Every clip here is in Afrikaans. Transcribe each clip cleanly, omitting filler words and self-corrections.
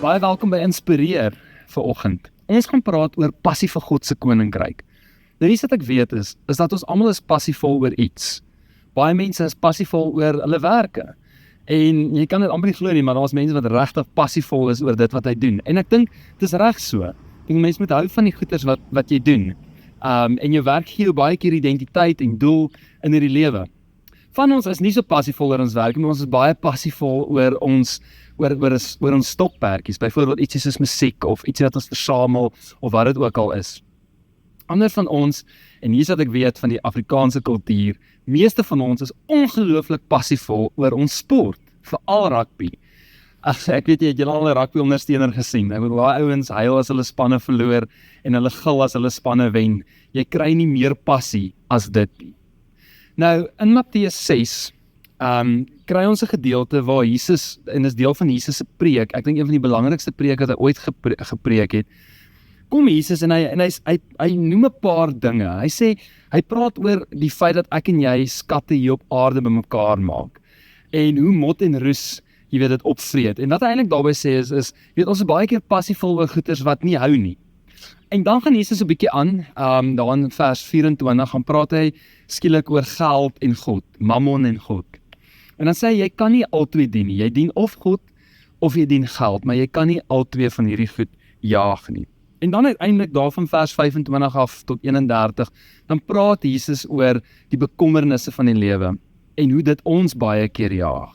Baie welkom by Inspireer vanoggend. Ons gaan praat oor passie vir God se koninkryk. Nou iets wat ek weet is dat ons almal is passievol oor iets. Baie mense is passievol oor hulle werke. En jy kan dit amper nie glo nie, maar daar's mense wat regtig passievol is oor dit wat hy doen. En ek dink dis reg so. Ek dink mense moet hou van die goeders wat jy doen. En jou werk gee jou baie keer identiteit en doel in hierdie lewe. Van ons is nie so passievol oor ons werk, maar ons is baie passievol oor ons stokperdjies, byvoorbeeld ietsie soos musiek of ietsie wat ons versamel of wat dit ook al is. Ander van ons, en hier is wat ek weet van die Afrikaanse kultuur, meeste van ons is ongelooflik passievol oor ons sport, veral rugby. Ek weet jy het al 'n rugby ondersteuner gesien. Ek bedoel, daai ouens huil as hulle spanne verloor en hulle gil as hulle spanne wen. Jy kry nie meer passie as dit nie. Nou, in Matteus 6, kry ons 'n gedeelte waar Jesus, en dis deel van Jesus se preek, ek dink een van die belangrikste preke wat hy ooit gepreek het, kom Jesus en hy noem 'n paar dinge. Hy sê, hy praat oor die feit dat ek en jy skatte hier op aarde bymekaar maak, en hoe mot en roes, jy weet, dit opvreet. En wat hy eintlik daarby sê is, jy weet, ons is baie keer passievol oor goeders wat nie hou nie. En dan gaan Jesus 'n bietjie aan, daar in vers 24, gaan praat hy skielik oor geld en God, mammon en God. En dan sê hy, jy kan nie albei dien nie, jy dien of God, of jy dien geld, maar jy kan nie albei van hierdie goed jaag nie. En dan uiteindelik daar van vers 25 af tot 31, dan praat Jesus oor die bekommernisse van die lewe, en hoe dit ons baie keer jaag.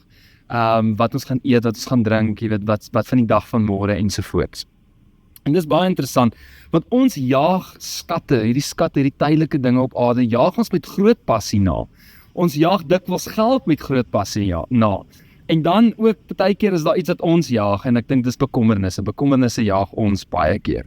Wat ons gaan eet, wat ons gaan drink, jy weet, wat van die dag van môre ensovoorts. En dis baie interessant, want ons jaag skatte, hierdie tydelike dinge op aarde, jaag ons met groot passie na. Ons jaag dikwels geld met groot passie na. En dan ook, partykeer is daar iets wat ons jaag, en ek dink dis bekommernisse jaag ons baie keer.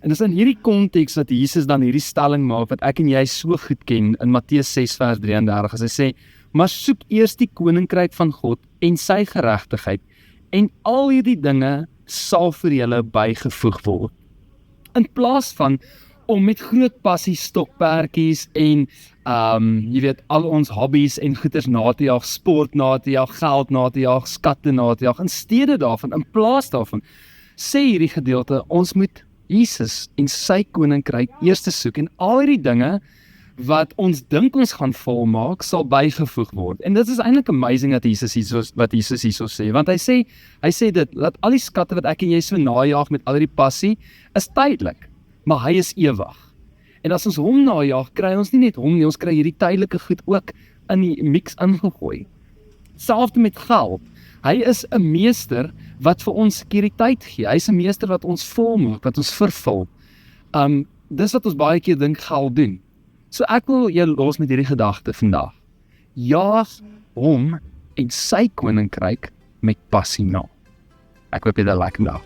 En dis in hierdie konteks dat Jesus dan hierdie stelling maak, wat ek en jy so goed ken, in Matteus 6 vers 33, as hy sê, maar soek eers die koninkryk van God, en sy geregtigheid, en al hierdie dinge sal vir julle bygevoeg word. In plaas van om met groot passie stokperdjies en jy weet, al ons hobbies en goeders na te jaag, sport na te jaag, geld na te jaag, skatte na te jaag, in steede daarvan, in plaas daarvan, sê hierdie gedeelte, ons moet Jesus en sy koninkryk eers te soek, en al hierdie dinge wat ons dink ons gaan volmaak, sal bygevoeg word. En dit is eintlik amazing wat Jesus hierso sê, want hy sê dit, dat al die skatte wat ek en jy so najaag met al die passie, is tydelik, maar hy is ewig. En as ons hom najaag, kry ons nie net hom nie, ons kry hierdie tydelike goed ook in die mix ingegooi. Selfs met geld. Hy is 'n meester wat vir ons sekuriteit gee. Hy is 'n meester wat ons volmaak, wat ons vervul. Dis wat ons baie keer dink geld doen. So ek wil jou los met hierdie gedagte vandag. Jaag hom en sy koninkryk met passie na. Ek hoop jy het 'n lekker dag.